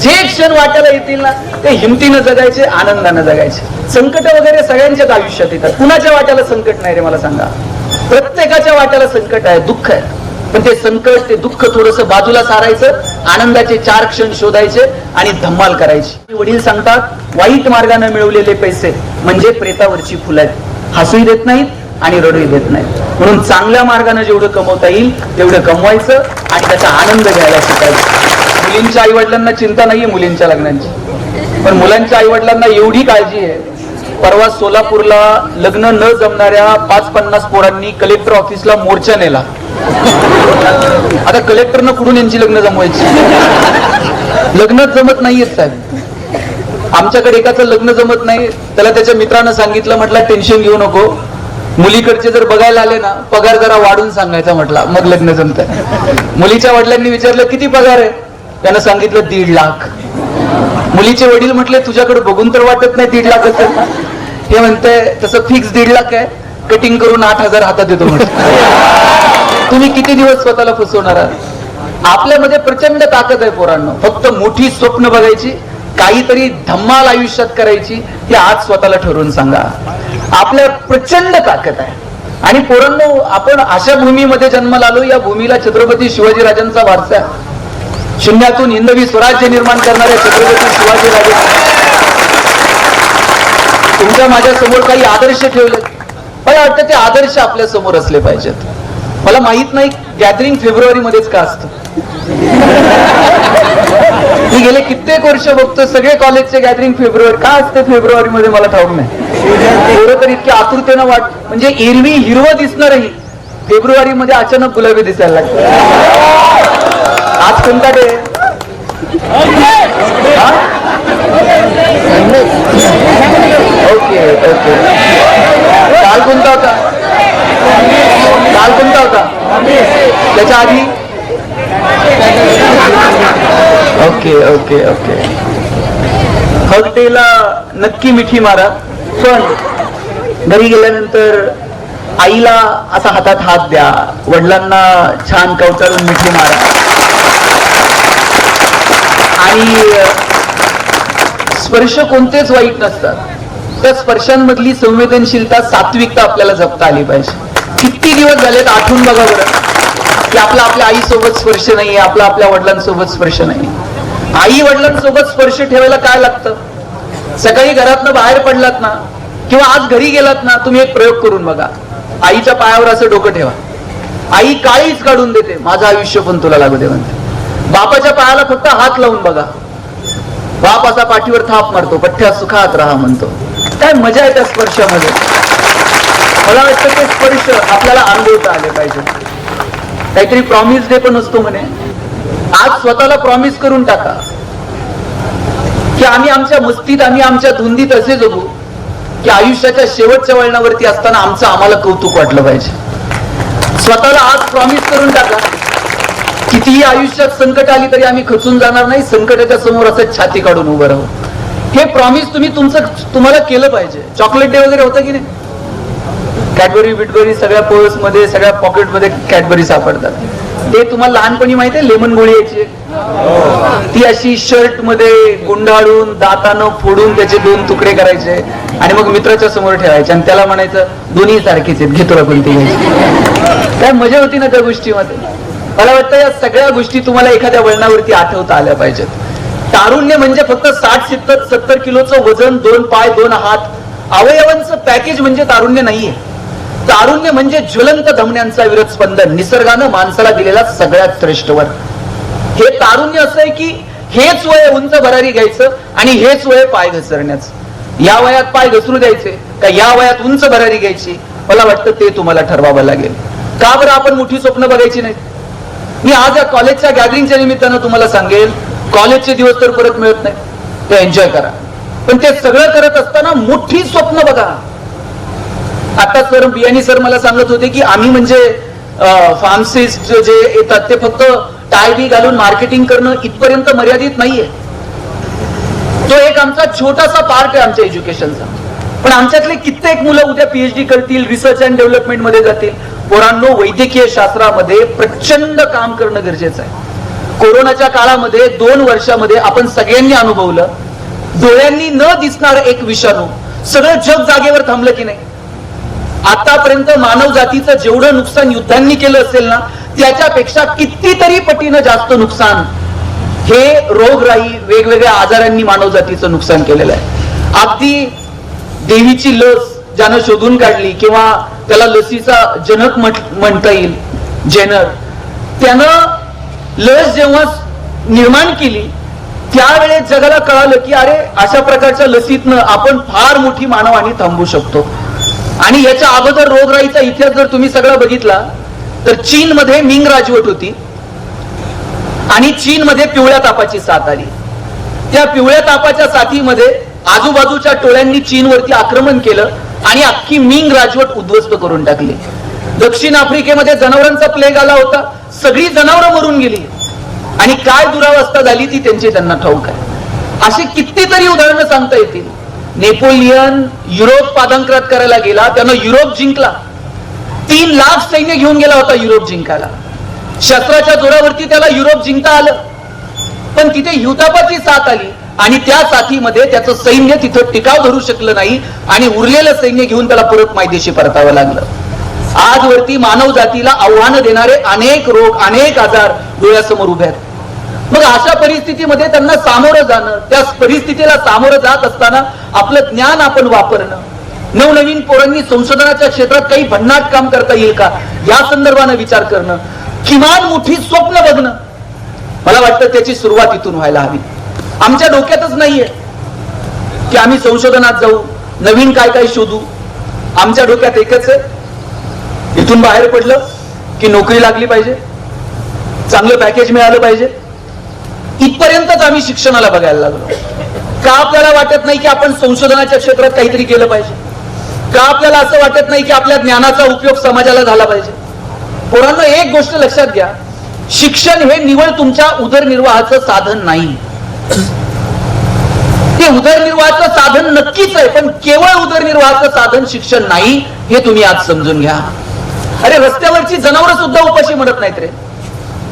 जे क्षण वाट्याला येतील ना ते हिमतीनं जगायचे, आनंदानं जगायचे. संकट वगैरे सगळ्यांच्याच आयुष्यात येतात. कुणाच्या वाट्याला संकट नाही रे मला सांगा? प्रत्येकाच्या वाट्याला संकट आहे, दुःख आहे. पण ते संकट, ते दुःख थोडंसं बाजूला सारायचं, आनंदाचे 4 क्षण शोधायचे आणि धम्माल करायची. वडील सांगतात वाईट मार्गाने मिळवलेले पैसे म्हणजे प्रेतावरची फुलं आहेत, हसूही देत नाहीत आणि रडूही देत नाहीत. म्हणून चांगल्या मार्गाने जेवढं कमवता येईल तेवढं कमवायचं आणि त्याचा आनंद घ्यायला शिकायचं. मुलींच्या आई वडिलांना चिंता नाहीये मुलींच्या लग्नाची, पण मुलांच्या आई वडिलांना एवढी काळजी आहे. परवा सोलापूरला लग्न न जमणाऱ्या 5-50 पोरांनी कलेक्टर ऑफिसला मोर्चा नेला. आता कलेक्टरनं कुठून यांची लग्न जमवायची? लग्नच जमत नाहीयेत साहेब. आमच्याकडे एकाचं लग्न जमत नाही, त्याला त्याच्या मित्रानं सांगितलं, म्हटलं टेन्शन घेऊ नको, मुलीकडचे जर बघायला आले ना पगार जरा वाढून सांगायचा, म्हटला मग लग्न जमत. मुलीच्या वडिलांनी विचारलं किती पगार आहे? त्यानं सांगितलं 1.5 लाख. मुलीचे वडील म्हटले तुझ्याकडे बघून तर वाटत नाही 1.5 लाख असेल. हे म्हणते तसं फिक्स 1.5 लाख आहे, कटिंग करून 8,000 हातात देतो. तुम्ही किती दिवस स्वतःला फसवणार आहात? आपल्यामध्ये प्रचंड ताकद आहे पोरांनो. फक्त मोठी स्वप्न बघायची, काहीतरी धम्माल आयुष्यात करायची, हे आज स्वतःला ठरवून सांगा. आपल्या प्रचंड ताकद आहे. आणि पोरांनो, आपण अशा भूमीमध्ये जन्माला आलो, या भूमीला छत्रपती शिवाजीराजांचा वारसा आहे. शून्यातून हिंदवी स्वराज्य निर्माण करणारे छत्रपती शिवाजीराजे तुमच्या माझ्या समोर काही आदर्श ठेवले. मला वाटतं ते आदर्श आपल्या समोर असले पाहिजेत. मला माहित नाही गॅदरिंग फेब्रुवारी मध्येच का असतं. मी गेले कित्येक वर्ष बघतो सगळे कॉलेजचे गॅदरिंग फेब्रुवारी का असते फेब्रुवारी मध्ये, मला ठाऊक नाही. पोरं तर इतक्या आतुरतेनं म्हणजे एरवी हिरवं दिसणारही फेब्रुवारी मध्ये अचानक गुलाबी दिसायला लागतं. आज कोणता डे? Okay okay. काल कोणता होता? काल कोणता होता? त्याच्या आधी? Okay okay okay. हगटेला नक्की मिठी मारा, पण घरी गेल्यानंतर आईला असा हातात हात द्या, वडिलांना छान कवटाळून मिठी मारा. आणि स्पर्श कोणतेच वाईट नसतात. त्या स्पर्शांमधली संवेदनशीलता, सात्विकता आपल्याला जपता आली पाहिजे. किती दिवस झालेत आठवून बघा बरं की आपल्या आईसोबत स्पर्श नाही, आपल्या वडिलांसोबत स्पर्श नाही. आई वडिलांसोबत स्पर्श ठेवायला काय लागतं? सकाळी घरातनं बाहेर पडलात ना किंवा आज घरी गेलात ना, तुम्ही एक प्रयोग करून बघा. आईच्या पायावर असं डोकं ठेवा, आई काळीच काढून देते, माझं आयुष्य पण तुला लागू दे म्हणते. बापाच्या पायाला फक्त हात लावून बघा, बाप असा पाठीवर थाप मारतो, पठ्ठ्या सुखात राहा म्हणतो. काय मजा आहे त्या स्पर्शामध्ये. मला वाटतं ते स्पर्श आपल्याला अनुभवता आले पाहिजे. काहीतरी प्रॉमिस डे पण असतो म्हणे. आज स्वतःला प्रॉमिस करून टाका की आम्ही आमच्या मस्तीत, आम्ही आमच्या धुंदीत असे जगू की आयुष्याच्या शेवटच्या वळणावरती असताना आम्हाला कौतुक वाटलं पाहिजे. स्वतःला आज प्रॉमिस करून टाका, कितीही आयुष्यात संकट आली तरी आम्ही खचून जाणार नाही, संकटाच्या समोर असं छाती काढून उभं राहू. हे प्रॉमिस तुम्हाला केलं पाहिजे. चॉकलेट डे वगैरे होतं की नाही? कॅडबरी बिटबरी सगळ्या पर्स मध्ये, सगळ्या पॉकेट मध्ये कॅडबरी सापडतात. ते तुम्हाला लहानपणी माहिती आहे, लेमन गोळी यायची, ती अशी शर्ट मध्ये गुंडाळून दातानं फोडून त्याचे 2 तुकडे करायचे आणि मग मित्राच्या समोर ठेवायचे आणि त्याला म्हणायचं दोन्ही सारखीच आहेत, घे तुला कोणती घ्यायची. काय मजा होती ना त्या गोष्टीमध्ये. मला वाटतं या सगळ्या गोष्टी तुम्हाला एखाद्या वळणावरती आठवता आल्या पाहिजेत. तारुण्य म्हणजे फक्त 60-70 किलोचं वजन, 2 पाय 2 हात, अवयवांचं पॅकेज म्हणजे तारुण्य नाहीये. तारुण्य म्हणजे ज्वलंत धमन्यांचा विरत स्पंदन, निसर्गानं माणसाला दिलेला सगळ्यात श्रेष्ठ वर. हे तारुण्य असं आहे की हेच वय उंच भरारी घ्यायचं आणि हेच वय पाय घसरण्याचं. या वयात पाय घसरू द्यायचे का या वयात उंच भरारी घ्यायची? मला वाटतं ते तुम्हाला ठरवावं लागेल. का बरं आपण मोठी स्वप्न बघायची नाहीत? मी आज या कॉलेजच्या गॅदरिंगच्या निमित्तानं तुम्हाला सांगेल, कॉलेजचे दिवस तर परत मिळत नाही, ते एन्जॉय करा. पण ते सगळं करत असताना मोठी स्वप्न बघा. आता सर बियाणी सर मला सांगत होते की आम्ही म्हणजे फार्मासिस्ट जे येतात ते फक्त टाय बी घालून मार्केटिंग करणं इथपर्यंत मर्यादित नाहीये. तो एक आमचा छोटासा पार्ट आहे आमच्या एज्युकेशनचा. पण आमच्यातले कित्येक मुलं उद्या पीएचडी करतील, रिसर्च अँड डेव्हलपमेंट मध्ये जातील. पोरांनो, वैद्यकीय शास्त्रामध्ये प्रचंड काम करणं गरजेचं आहे. कोरोनाच्या काळामध्ये 2 वर्षामध्ये आपण सगळ्यांनी अनुभवलं, डोळ्यांनी न दिसणार एक विषाणू सगळं जग जागेवर थांबलं की नाही. आतापर्यंत मानव जातीचं जेवढं नुकसान युद्धांनी केलं असेल ना, त्याच्यापेक्षा कितीतरी पटीनं जास्त नुकसान हे रोगराई वेगवेगळ्या आजारांनी मानव जातीचं नुकसान केलेलं आहे. अगदी देवीची लस ज्यानं शोधून काढली किंवा त्याला लसीचा जनक म्हणता येईल, जेनर, त्यानं लस जेव्हा निर्माण केली त्यावेळेस जगाला कळालं की अरे अशा प्रकारच्या लसीतनं आपण फार मोठी मानवहानी थांबवू शकतो. आणि याच्या अगोदर रोगराईचा इतिहास जर तुम्ही सगळा बघितला तर चीनमध्ये मिंग राजवट होती आणि चीनमध्ये पिवळ्या तापाची साथ आली. त्या पिवळ्या तापाच्या साथीमध्ये आजूबाजूच्या टोळ्यांनी चीनवरती आक्रमण केलं आणि अख्खी मिंग राजवट उद्ध्वस्त करून टाकली. दक्षिण आफ्रिकेमध्ये जनावरांचा प्लेग आला होता, सगळी जनावरं मरून गेली आणि काय दुरावस्था झाली ती त्यांना ठाऊक आहे. अशी कितीतरी उदाहरणं सांगता येतील. नेपोलियन युरोप पादांक्रांत करायला गेला, त्यानं युरोप जिंकला, 3 लाख सैन्य घेऊन गेला होता युरोप जिंकायला. शस्त्राच्या जोरावरती त्याला युरोप जिंकता आलं, पण तिथे हिवतापाची साथ आली आणि त्या साथीमध्ये त्याचं सैन्य तिथं टिकाव धरू शकलं नाही आणि उरलेलं सैन्य घेऊन त्याला परत मायदेशी परतावं लागलं. आजवरती मानव जातीला आव्हानं देणारे अनेक रोग, अनेक आजार डोळ्यासमोर उभे आहेत. मग अशा परिस्थितीमध्ये त्यांना सामोरं जाणं, त्या परिस्थितीला सामोरं जात असताना आपलं ज्ञान आपण वापरणं, नवनवीन पोरांनी संशोधनाच्या क्षेत्रात काही भन्नाट काम करता येईल का या संदर्भानं विचार करणं, किमान मोठी स्वप्न बघणं, मला वाटतं त्याची सुरुवात इथून व्हायला हवी. आमच्या डोक्यातच नाहीये की आम्ही संशोधनात जाऊ, नवीन काय काय शोधू. आमच्या डोक्यात एकच आहे, इथून बाहेर पडलं की नोकरी लागली पाहिजे, चांगलं पॅकेज मिळालं पाहिजे. इथपर्यंतच आम्ही शिक्षणाला बघायला लागलो. का आपल्याला वाटत नाही की आपण संशोधनाच्या क्षेत्रात काहीतरी केलं पाहिजे? का आपल्याला असं वाटत नाही की आपल्या ज्ञानाचा उपयोग समाजाला झाला पाहिजे? पोरांनो, एक गोष्ट लक्षात घ्या, शिक्षण हे निवळ तुमच्या उदरनिर्वाहाचं साधन नाही. ते उदरनिर्वाहाचं साधन नक्कीच आहे, पण केवळ उदरनिर्वाहाचं साधन शिक्षण नाही, हे तुम्ही आज समजून घ्या. अरे रस्त्यावरची जनावरं सुद्धा उपाशी मरत नाहीत रे,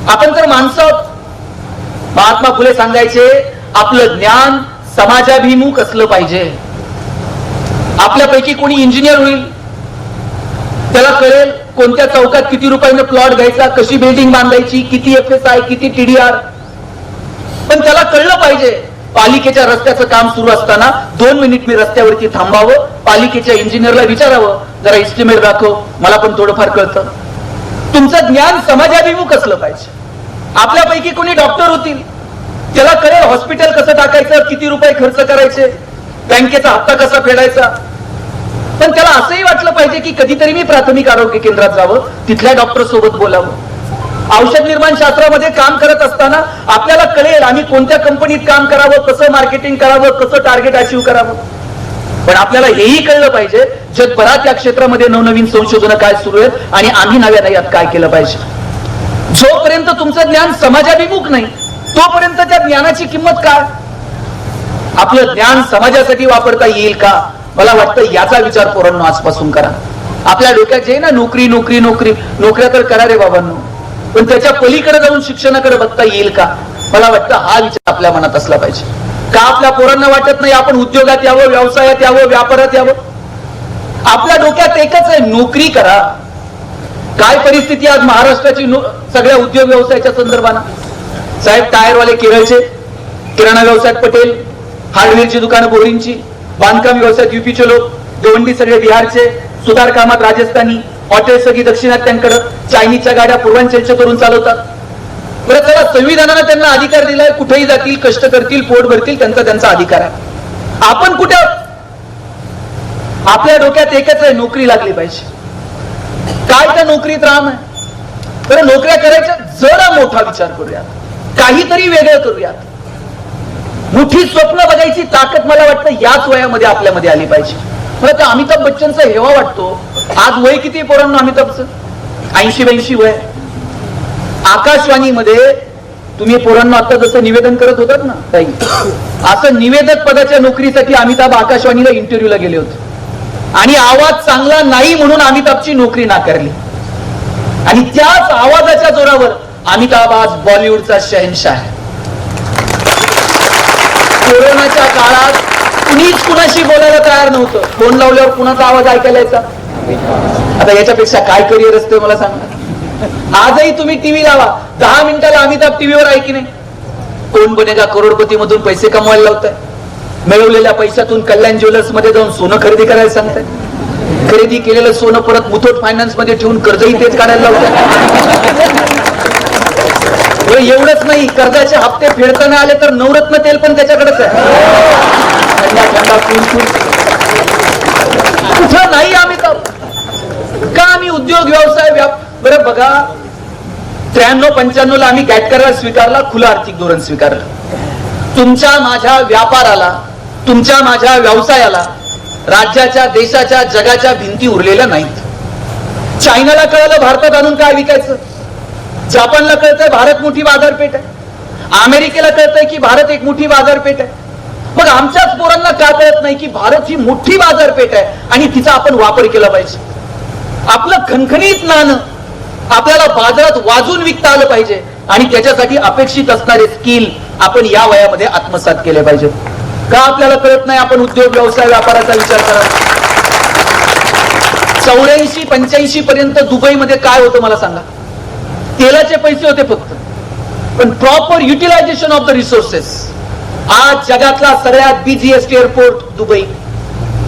आपण तर माणसं. महात्मा फुले सांगायचे, आपलं ज्ञान समाजाभिमुख असलं पाहिजे. आपल्यापैकी कोणी इंजिनियर होईल, त्याला कळेल कोणत्या चौकात किती रुपयाने प्लॉट घ्यायचा, कशी बिल्डिंग बांधायची, किती FSI, किती TDR. पण त्याला कळलं पाहिजे पालिकेच्या रस्त्याचं काम सुरू असताना 2 मिनिट मी रस्त्यावरती थांबावं, पालिकेच्या इंजिनियरला विचारावं, जरा एस्टिमेट दाखव, मला पण थोडंफार कळतं. तुमचं ज्ञान समाजाभिमुख असलं पाहिजे. आपल्यापैकी कोणी डॉक्टर होतील, त्याला कळेल हॉस्पिटल कसं टाकायचं, किती रुपये खर्च करायचे, बँकेचा हप्ता कसा फेडायचा. पण त्याला असंही वाटलं पाहिजे की कधीतरी मी प्राथमिक आरोग्य केंद्रात जावं, तिथल्या डॉक्टर सोबत बोलावं. औषध निर्माण शास्त्रामध्ये काम करत असताना आपल्याला कळेल आम्ही कोणत्या कंपनीत काम करावं, कसं मार्केटिंग करावं, कसं टार्गेट अचीव्ह करावं. पण आपल्याला हेही कळलं पाहिजे जगभरात या क्षेत्रामध्ये नवनवीन संशोधन काय सुरू आहेत आणि आम्ही नव्या नव्यात काय केलं पाहिजे. जोपर्यंत तुमचं ज्ञान समाजाभिमुख नाही तोपर्यंत त्या ज्ञानाची किंमत काय? आपलं ज्ञान समाजासाठी वापरता येईल का? मला वाटतं याचा विचार पोरांनो आजपासून करा. आपल्या डोक्यात जे ना नोकरी नोकरी नोकरी, नोकऱ्या तर करा रे बाबांनो, पण त्याच्या पलीकडे जाऊन शिक्षणाकडे बघता येईल का? मला वाटतं हा विचार आपल्या मनात असला पाहिजे. का आपल्या पोरांना वाटत नाही आपण उद्योगात यावं, व्यवसायात यावं, व्यापारात यावं? आपल्या डोक्यात एकच आहे, नोकरी करा. काय परिस्थिती आज महाराष्ट्राची सगळ्या उद्योग व्यवसायाच्या संदर्भानं? साहेब, टायरवाले केरळचे, किराणा व्यवसायात पटेल, हार्डवेअरची दुकानं बोरींची, बांधकाम व्यवसायात UPचे लोक, गवंडी सगळे बिहारचे, सुतार कामात राजस्थानी, हॉटेल सगळी दक्षिणात्यांकडे, चायनीजच्या गाड्या पूर्वांचलच्या करून चालवतात. बरं, त्याला संविधानानं त्यांना अधिकार दिलाय, कुठेही जातील, कष्ट करतील, पोट भरतील, त्यांचा अधिकार आहे. आपण कुठे? आपल्या डोक्यात एकच आहे, नोकरी लागली पाहिजे. काय त्या नोकरीत राम आहे? तर नोकऱ्या करायच्या जरा मोठा विचार करूयात, काहीतरी वेगळं करूयात. मोठी स्वप्न बघायची ताकद मला वाटतं याच वयामध्ये आपल्यामध्ये आली पाहिजे. मला तर अमिताभ बच्चनचा हेवा वाटतो. आज वय किती पोरांना अमिताभचं? 80-82 वय. आकाशवाणीमध्ये तुम्ही पोरांना आता जसं निवेदन करत होतात ना ताई, असं निवेदक पदाच्या नोकरीसाठी अमिताभ आकाशवाणीला इंटरव्ह्यूला गेले होते आणि आवाज चांगला नाही म्हणून अमिताभची नोकरी नाकारली. आणि त्याच आवाजाच्या जोरावर अमिताभ आज बॉलिवूडचा शहनशाह आहे. कोरोनाच्या काळात कुणीच कुणाशी बोलायला तयार नव्हतं. फोन लावल्यावर कुणाचा आवाज ऐकायला यायचा. आता याच्यापेक्षा काय करिअर असते मला सांगा. आजही तुम्ही टीव्ही लावा, 10 मिनिटाला अमिताभ टीव्हीवर आहे की नाही. कोण बनेगा करोडपती मधून पैसे कमवायला लावताय. मिळवलेल्या पैशातून कल्याण ज्वेलर्स मध्ये जाऊन सोनं खरेदी करायला सांगताय. खरेदी केलेलं सोनं परत मुथूट फायनान्स मध्ये ठेवून कर्जही तेच काढायला लावताय. एवढंच नाही, कर्जाचे हप्ते फेडताना आले तर नवरत्न तेल पण त्याच्याकडेच आहे. कुठं नाही अमिताभ. का आम्ही उद्योग व्यवसाय बरं बघा, 93-95 ला आम्ही गॅट करार स्वीकारला, खुलं आर्थिक धोरण स्वीकारलं. तुमच्या माझ्या व्यापाराला, तुमच्या माझ्या व्यवसायाला राज्याच्या, देशाच्या, जगाच्या भिंती उरलेल्या नाहीत. चायनाला कळलं भारतात आणून काय विकायचं. जपानला कळतंय भारत मोठी बाजारपेठ आहे. अमेरिकेला कळतंय की भारत एक मोठी बाजारपेठ आहे. मग आमच्याच पोरांना का कळत नाही की भारत ही मोठी बाजारपेठ आहे आणि तिचा आपण वापर केला पाहिजे. आपलं खणखणीत नाणं आपल्याला बाजारात वाजून विकता आलं पाहिजे आणि त्याच्यासाठी अपेक्षित असणारे स्किल आपण या वयामध्ये आत्मसात केले पाहिजे. का आपल्याला कळत नाही आपण उद्योग व्यवसाय व्यापाराचा विचार करा. 84-85 पर्यंत दुबईमध्ये काय होतं मला सांगा. तेलाचे पैसे होते फक्त, पण proper utilization of the resources. आज जगातला सगळ्यात बिझीएस्ट एअरपोर्ट दुबई,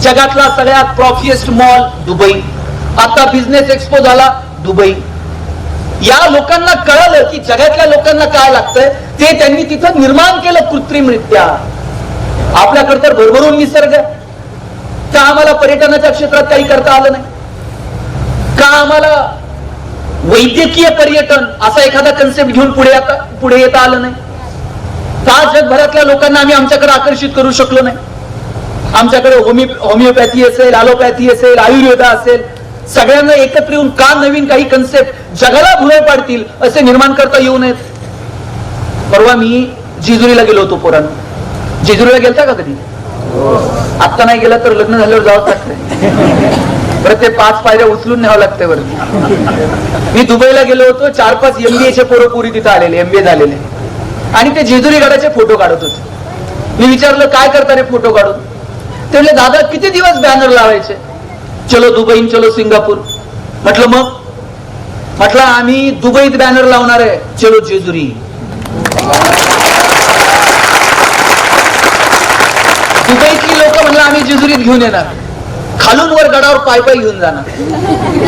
जगातला सगळ्यात प्रॉफिएस्ट मॉल दुबई, आता बिझनेस एक्सपो झाला दुबई. या लोकांना कळलं की जगातल्या लोकांना काय लागतंय ते त्यांनी तिथं निर्माण केलं कृत्रिमरित्या. आपल्याकडे तर भरभरून निसर्ग, का आम्हाला पर्यटनाच्या क्षेत्रात काही करता आलं नाही. का आम्हाला वैद्यकीय पर्यटन असा एखादा कन्सेप्ट घेऊन पुढे येता आलं नाही. का जगभरातल्या लोकांना आम्ही आमच्याकडे आकर्षित करू शकलो नाही. आमच्याकडे होमिओपॅथी असेल, ॲलोपॅथी असेल, आयुर्वेद असेल, सगळ्यांना एकत्र येऊन का नवीन काही कन्सेप्ट जगाला भुळे पाडतील असे निर्माण करता येऊ नयेत. परवा मी जेजुरीला गेलो होतो पोरांनो. जेजुरीला गेलता का कधी? आता नाही गेला तर लग्न झाल्यावर जावंच लागतंय. बरं, ते 5 पायऱ्या उचलून न्यावं लागतंय. बरं, मी दुबईला गेलो होतो. 4-5 MBA चे पोरं पुरी तिथं आलेले, MBA झालेले, आणि ते जेजुरी गडाचे फोटो काढत होते. मी विचारलं काय करता रे फोटो काढून. ते म्हणले दादा किती दिवस बॅनर लावायचे, चलो दुबई, चलो सिंगापूर. म्हटलं मग? म्हटलं आम्ही दुबईत बॅनर लावणार आहे, चलो जेजुरी. दुबईतली लोक म्हणलं आम्ही जेजुरीत घेऊन येणार, खालून वर गडावर पाय पाय घेऊन जाणार,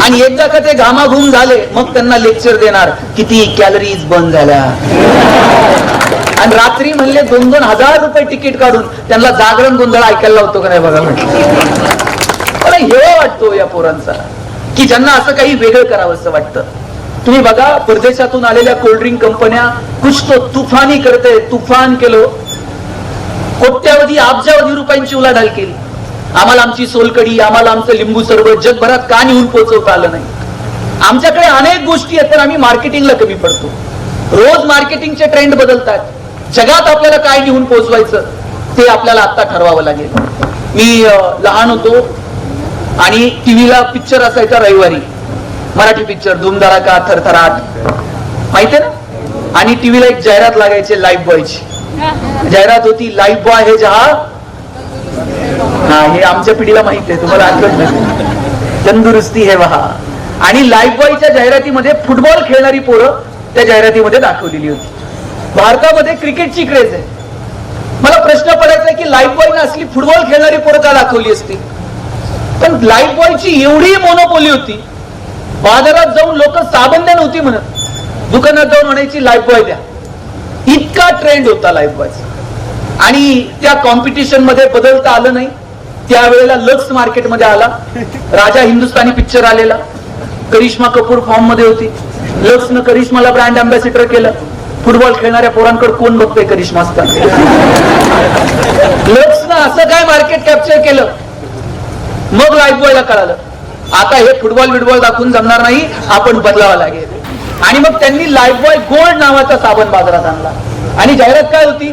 आणि एकदा का ते घामाघूम झाले मग त्यांना लेक्चर देणार किती कॅलरीज बंद झाल्या. आणि रात्री म्हणले 2-2 हजार रुपये तिकीट काढून त्यांना जागरण गोंधळ ऐकायला लावतो का नाही बघा. म्हटलं मला हेवा वाटतो या पोरांचा की ज्यांना असं काही वेगळं करावं असं वाटतं. तुम्ही बघा परदेशातून आलेल्या कोल्ड्रिंक कंपन्या कुछ तो तुफानी करते, तुफान केलो, कोट्यावधी अब्जावधी रुपयांची उलाढाल केली. आम्हाला आमची सोलकडी, आम्हाला आमचं लिंबू सरबत जगभरात का नेऊन पोहोचवता आलं नाही. आमच्याकडे अनेक गोष्टी आहेत पण आम्ही मार्केटिंगला कमी पडतो. रोज मार्केटिंगचे ट्रेंड बदलतात. जगात आपल्याला काय नेऊन पोहोचवायचं ते आपल्याला आता ठरवावं लागेल. मी लहान होतो आणि टीव्हीला पिक्चर असायचा रविवारी, मराठी पिक्चर धूमधडाका, थरथराट, माहितीये ना. आणि टीव्हीला एक जाहिरात लागायची लाईफ बॉयची. जाहिरात होती लाईफ बॉय हे जहा. हा, हे आमच्या पिढीला माहित आहे, तुम्हाला आठवत नाही. तंदुरुस्ती हे वहा. आणि लाईफ बॉयच्या जाहिरातीमध्ये फुटबॉल खेळणारी पोरं त्या जाहिरातीमध्ये दाखवलेली होती. भारतामध्ये क्रिकेटची क्रेज आहे. मला प्रश्न पडायचा की लाईफ बॉयने असली फुटबॉल खेळणारी पोरं का दाखवली असती. पण लाईफ बॉयची एवढी मोनोपोली होती, बाजारात जाऊन लोक साबण द्या नव्हती म्हणत, दुकानात जाऊन म्हणायची लाईफ बॉय द्या. इतका ट्रेंड होता लाईफ बॉयचा. आणि त्या कॉम्पिटिशन मध्ये बदलता आलं नाही. त्यावेळेला लक्स मार्केटमध्ये आला, राजा हिंदुस्थानी पिक्चर आलेला, करिश्मा कपूर फॉर्म मध्ये होती. लक्सनं करिश्माला ब्रँड अँबॅसिडर केलं. फुटबॉल खेळणाऱ्या पोरांकडे कोण बघतोय करिश्मा असताना. लक्सनं असं काय मार्केट कॅप्चर केलं. मग लाईफ बॉयला कळालं आता हे फुटबॉल दाखवून जमणार नाही, आपण बदलावं लागेल. आणि मग त्यांनी लाईफ बॉय गोल्ड नावाचा साबण बाजारात आणला. आणि जाहिरात काय होती,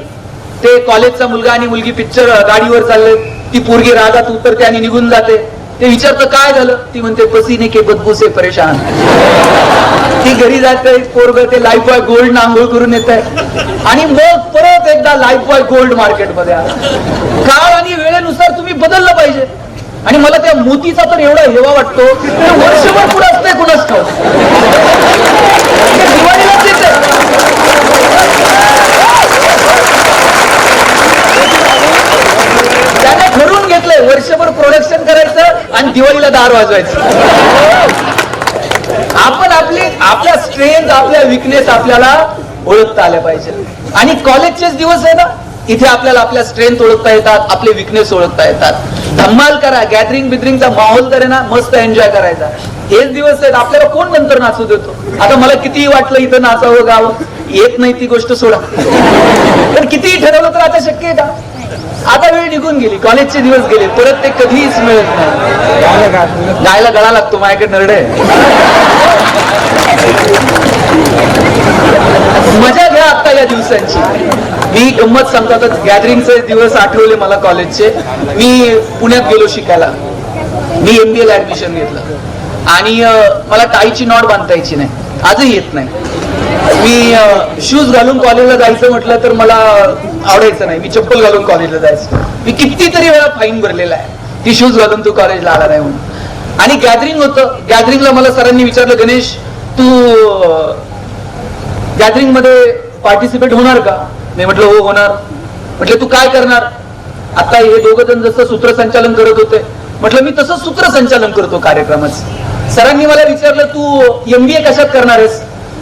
ते कॉलेजचा मुलगा आणि मुलगी पिक्चर गाडीवर चालले, ती पोरगी रागात उतरते आणि निघून जाते. ते विचारतं काय झालं, ती म्हणते पसीने के बदबू से परेशान. ती घरी जाते, पोरग ते लाईफ बॉय गोल्ड आंघोळ करून येत आहे आणि मग परत एकदा लाईफ बॉय गोल्ड मार्केटमध्ये आला. काळ आणि वेळेनुसार तुम्ही बदललं पाहिजे. आणि मला त्या मोतीचा तर एवढा हेवा वाटतो, वर्षभर पुढे असते कुणाच ठाऊक. दिवाळीला तेच आहे. त्याने ठरवून घेतलंय वर्षभर प्रोडक्शन करायचं आणि दिवाळीला दार वाजवायचं. आपण आपल्या स्ट्रेंथ, आपल्या विकनेस आपल्याला ओळखता आल्या पाहिजे. आणि कॉलेजचेच दिवस आहे ना, इथे आपल्याला आपल्या स्ट्रेंथ ओळखता येतात, आपले विकनेस ओळखता येतात. धम्माल करा, गॅदरिंग बिदरिंगचा माहोल तर आहे ना, मस्त एन्जॉय करायचा. हेच दिवस आहेत. आपल्याला कोण नंतर नाचू देतो. आता मला कितीही वाटलं इथं नाचावं गावं, येत नाही ती गोष्ट सोडा. पण कितीही ठरवलं तर आता शक्य आहे का. आता वेळ निघून गेली, कॉलेजचे दिवस गेले, परत ते कधीच मिळत नाही. गायला गळा लागतो, माझ्याकडे नरड आहे. मजा घ्या आता या दिवसांची. मी गंमत सांगतो, आता गॅदरिंगचे दिवस आठवले मला कॉलेजचे. मी पुण्यात गेलो शिकायला. मी MBA ला ऍडमिशन घेतलं आणि मला टाईची नॉट बांधता यायची नाही, आजही येत नाही. मी शूज घालून कॉलेजला जायचं म्हटलं तर मला आवडायचं नाही. मी चप्पल घालून कॉलेजला जायचं. मी कितीतरी वेळा फाईन भरलेला आहे, ती शूज घालून तू कॉलेजला आला नाही म्हणून. आणि गॅदरिंग होतं. गॅदरिंगला मला सरांनी विचारलं, गणेश तू गॅदरिंग मध्ये पार्टिसिपेट होणार का. मी म्हटलं हो होणार. म्हटलं तू काय करणार. आता हे दोघं जण जसं सूत्रसंचालन करत होते, म्हटलं मी तसं सूत्रसंचालन करतो कार्यक्रमाचं. सरांनी मला विचारलं तू MBA कशात करणार आहेस.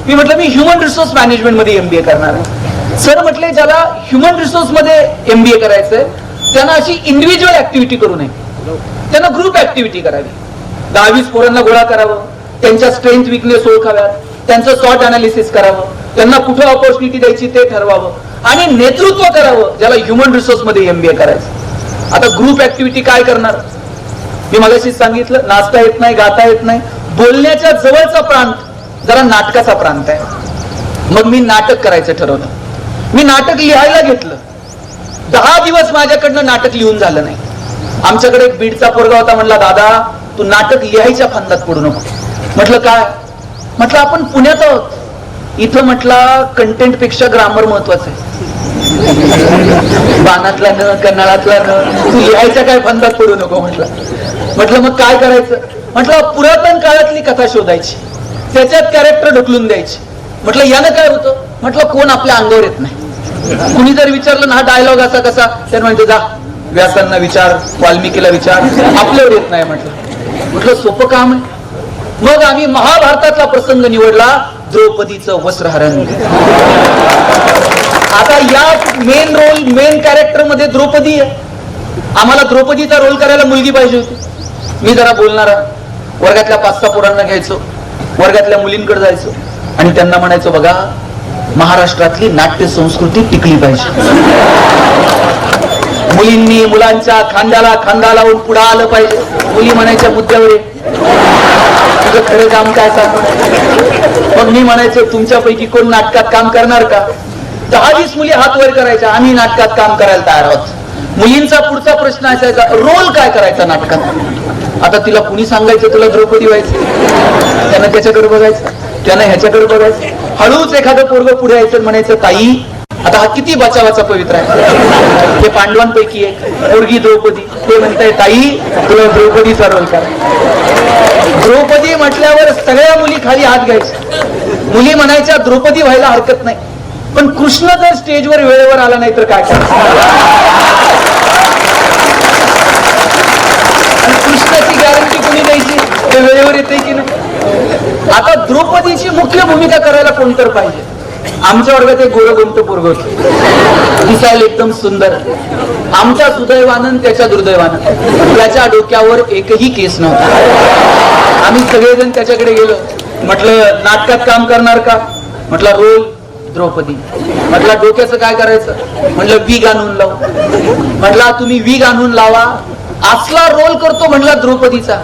मी म्हटलं मी ह्युमन रिसोर्स मॅनेजमेंट मध्ये MBA करणार आहे. सर म्हटले ज्याला ह्युमन रिसोर्स मध्ये MBA करायचंय त्यांना अशी इंडिव्हिज्युअल ऍक्टिव्हिटी करू नये, त्यांना ग्रुप ऍक्टिव्हिटी करावी. 10-20 पोरांना गोळा करावं, त्यांच्या स्ट्रेंथ विकनेस ओळखाव्यात, त्यांचं सॉर्ट अनालिसिस करावं, त्यांना कुठं ऑपॉर्च्युनिटी द्यायची ते ठरवावं आणि नेतृत्व करावं, ज्याला ह्युमन रिसोर्स मध्ये MBA करायचं. आता ग्रुप ऍक्टिव्हिटी काय करणार. मी मगाशीच सांगितलं, नाचता येत नाही, गाता येत नाही. बोलण्याच्या जवळचा प्रांत जरा नाटकाचा प्रांत आहे. मग मी नाटक करायचं ठरवलं. मी नाटक लिहायला घेतलं. 10 दिवस माझ्याकडनं नाटक लिहून झालं नाही. आमच्याकडे एक बीडचा पोरगा होता, म्हणला दादा तू नाटक लिहायच्या फंदात पडू नको. म्हटलं काय. म्हटलं आपण पुण्यात आहोत, इथं म्हटलं कंटेंट पेक्षा ग्रामर महत्वाचं आहे. बाणातला न कन्नाळातला न, तू लिहायच्या काय फंदात पडू नको म्हटलं. म्हटलं मग काय करायचं. म्हटलं पुरातन काळातली कथा शोधायची, त्याच्यात कॅरेक्टर ढकलून द्यायची. म्हटलं यानं काय होतं. म्हटलं कोण आपल्या अंगावर येत नाही. कुणी जर विचारलं ना हा डायलॉग असा कसा, तर म्हणते जा व्यासांना विचार, वाल्मिकीला विचार, आपल्यावर येत नाही. म्हटलं सोपं काम आहे. मग आम्ही महाभारतातला प्रसंग निवडला, द्रौपदीचं वस्त्रहरण. आता या मेन रोल, मेन कॅरेक्टर मध्ये द्रौपदी आहे. आम्हाला द्रौपदीचा रोल करायला मुलगी पाहिजे होती. मी जरा बोलणारा, वर्गातल्या 5-6 पोरांना घ्यायचो, वर्गातल्या मुलींकडे जायचो आणि त्यांना म्हणायचो बघा महाराष्ट्रातली नाट्य संस्कृती टिकली पाहिजे. मुलींनी मुलांच्या खांद्याला खांदा लावून पुढे आलं पाहिजे. मुली म्हणायच्या मुद्द्यावर तुझं खरं काम काय सांग. मग मी म्हणायचो तुमच्यापैकी कोण नाटकात काम करणार का. 10-20 मुली हात वर करायच्या, आम्ही नाटकात काम करायला तयार आहोत. मुलींचा पुढचा प्रश्न असायचा रोल काय करायचा नाटकात. आता तिला कुणी सांगायचं तुला द्रौपदी व्हायचं. त्यानं त्याच्याकडे बघायचं, त्यानं ह्याच्याकडे बघायचं. हळूच एखादं पोरग पुढे यायचं, म्हणायचं ताई आता हा किती बचावाचा पवित्र आहे. ते पांडवांपैकी एक पोरगी द्रौपदी, ते म्हणताय ताई तुला द्रौपदीचा रोल करा. द्रौपदी म्हटल्यावर सगळ्या मुली खाली हात घ्यायच्या. मुली म्हणायच्या द्रौपदी व्हायला हरकत नाही, पण कृष्ण जर स्टेजवर वेळेवर आला नाही तर काय करायचं. कृष्णाची गॅरंटी कोणी द्यायची, ते वेळेवर येते की नाही. आता द्रौपदीची मुख्य भूमिका करायला कोण तर पाहिजे. आमच्या वर्गात एक गोरगोमट पोरग होतं, दिसायला एकदम सुंदर. आमच्या सुदैवानं त्याच्या दुर्दैवानं त्याच्या डोक्यावर एकही केस नव्हता. आम्ही सगळेजण त्याच्याकडे गेलो. म्हटलं नाटकात काम करणार का. म्हटलं रोल द्रौपदी. म्हटलं डोक्याचं काय करायचं. म्हटलं विग आणून लाव. म्हटलं तुम्ही विग आणून लावा, असला रोल करतो म्हणला द्रौपदीचा.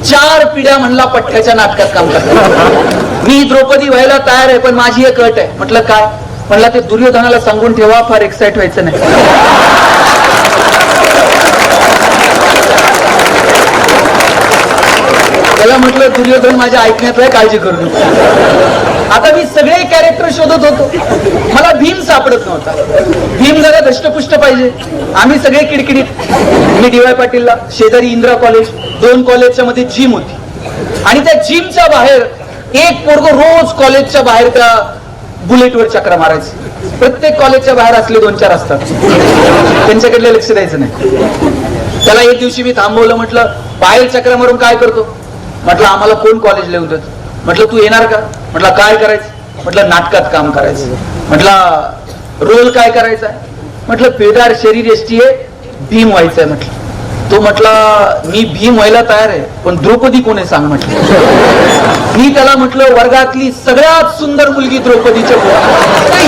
4 पिढ्या म्हणला पठ्ठ्याच्या नाटकात काम करतो. मी द्रौपदी व्हायला तयार आहे, पण माझी एक अट आहे. म्हटलं काय. म्हणला ते दुर्योधनाला सांगून ठेवा, फार एक्साइट व्हायचं नाही. त्याला म्हटलं दुर्योधन माझ्या ऐकण्यात आहे, काळजी करू नको. आता मी सगळे कॅरेक्टर शोधत होतो, मला भीम सापडत नव्हता. भीम जरा दष्टपुष्ट पाहिजे. आम्ही सगळे किडकिडीत. मी DY पाटीलला, शेजारी इंदिरा कॉलेज, 2 कॉलेजच्या मध्ये जिम होती आणि त्या जिमच्या बाहेर एक पोरग रोज कॉलेजच्या बाहेर त्या बुलेटवर चक्र मारायचं. प्रत्येक कॉलेजच्या बाहेर असले 2-4 असतात, त्यांच्याकडे लक्ष द्यायचं नाही. त्याला एक दिवशी मी थांबवलं, म्हटलं बाहेर चक्र मारून काय करतो? म्हटलं आम्हाला कोण कॉलेजला येऊ देत. म्हटलं तू येणार का? म्हटलं काय करायचं? म्हटलं नाटकात काम करायचं. म्हटलं रोल काय करायचा? म्हटलं पेदार शरीर एसटी आहे, भीम व्हायचंय. म्हटलं तो म्हटला मी भीम व्हायला तयार आहे, पण द्रौपदी कोण आहे सांग. म्हटलं मी त्याला म्हटलं वर्गातली सगळ्यात सुंदर मुलगी द्रौपदीच्या.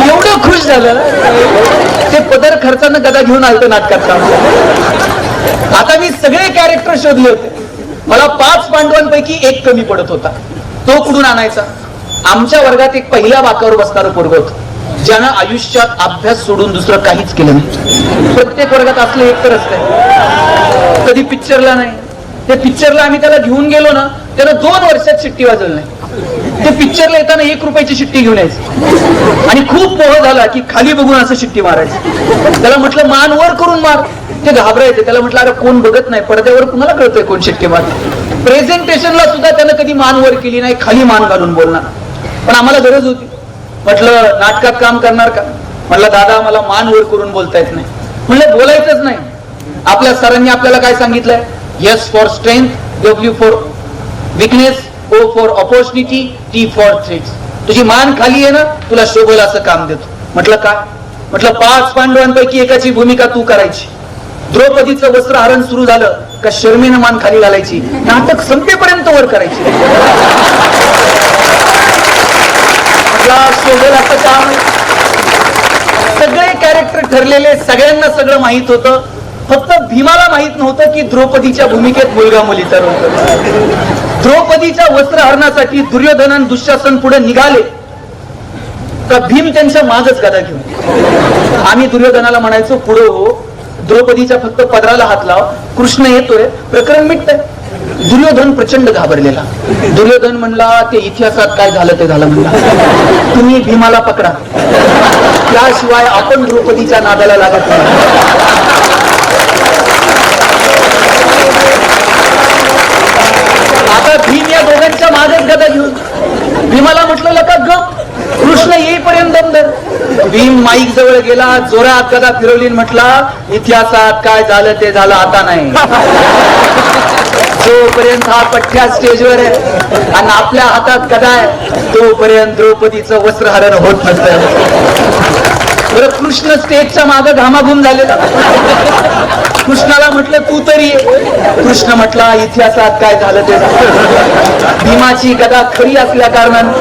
एवढं खुश झालं ते पदर खर्चानं गदा घेऊन आलतं नाटकात काम. आता मी सगळे कॅरेक्टर शोधले होते. मला 5 पांडवांपैकी एक कमी पडत होता. तो कुठून आणायचा? आमच्या वर्गात एक पहिल्या बाकावर बसणारं पोरग होतं, ज्यानं आयुष्यात अभ्यास सोडून दुसरं काहीच केलं नाही. प्रत्येक वर्गात असलं एक तर असतंय, कधी पिक्चरला नाही. ते पिक्चरला आम्ही त्याला घेऊन गेलो ना, त्याला 2 वर्षात शिट्टी वाजवली नाही. ते पिक्चरला येताना 1 रुपयाची शिट्टी घेऊन यायची आणि खूप मोह झाला की खाली बघून असं शिट्टी मारायची. त्याला म्हटलं मान वर करून मार. ते घाबरायचे. त्याला म्हटलं अरे कोण बघत नाही, पडद्यावर कुणाला कळतंय कोण शिट्टी मार. प्रेझेंटेशनला सुद्धा त्यानं कधी मान वर केली नाही, खाली मान घालून बोलणार. पण आम्हाला गरज होती. म्हटलं नाटकात काम करणार का? म्हटलं दादा मला मान वर करून बोलता येत नाही. म्हणलं बोलायचंच नाही. आपल्या सरांनी आपल्याला काय सांगितलंय? S for strength, W for weakness, O for opportunity, T for threats. तुझी मान खाली आहे ना, तुला शोभल असं काम देतो. म्हटलं का? म्हटलं 5 पांडवांपैकी एकाची भूमिका तू करायची. द्रौपदीचं वस्त्रहरण सुरू झालं का शर्मेनं मान खाली घालायची, नाटक संपेपर्यंत वर करायची. शोभल असं काम. सगळे कॅरेक्टर ठरलेले, सगळ्यांना सगळं माहित होतं. फक्त भीमाला माहित नव्हतं की द्रौपदीच्या भूमिकेत मुलगा मुलीचा रोल करतो. द्रौपदीच्या वस्त्रहरणासाठी दुर्योधन आणि दुःशासन पुढे निघाले का भीम त्यांच्या मागच गदा घेऊन. आम्ही दुर्योधनाला म्हणायचो पुढे हो, द्रौपदीच्या फक्त पदराला हात लाव, कृष्ण येतोय, प्रकरण मिटतंय. दुर्योधन प्रचंड घाबरलेला. दुर्योधन म्हणला ते इतिहासात काय झालं ते झालं. म्हणला तुम्ही भीमाला पकडा, त्याशिवाय आपण द्रौपदीच्या नादाला लागत नाही. आता भीम या दोघांच्या मागच गदा घेऊन. भीमाला म्हटलं का गप, कृष्ण येईपर्यंत दमदर. भीम माईक जवळ गेला, जोरात गदा फिरवली, म्हटला इतिहासात काय झालं ते झालं, आता नाही. जोपर्यंत हा पठ्ठ्या स्टेजवर आहे आणि आपल्या हातात गदा आहे तोपर्यंत द्रौपदीचं वस्त्रहरण होत नसतं. बरं कृष्ण स्टेजच्या मागं घामाघूम झालेला. कृष्णाला म्हटलं तू तरी. कृष्ण म्हटला इतिहासात काय झालं ते झालं. भीमाची गदा खरी असल्या कारणानं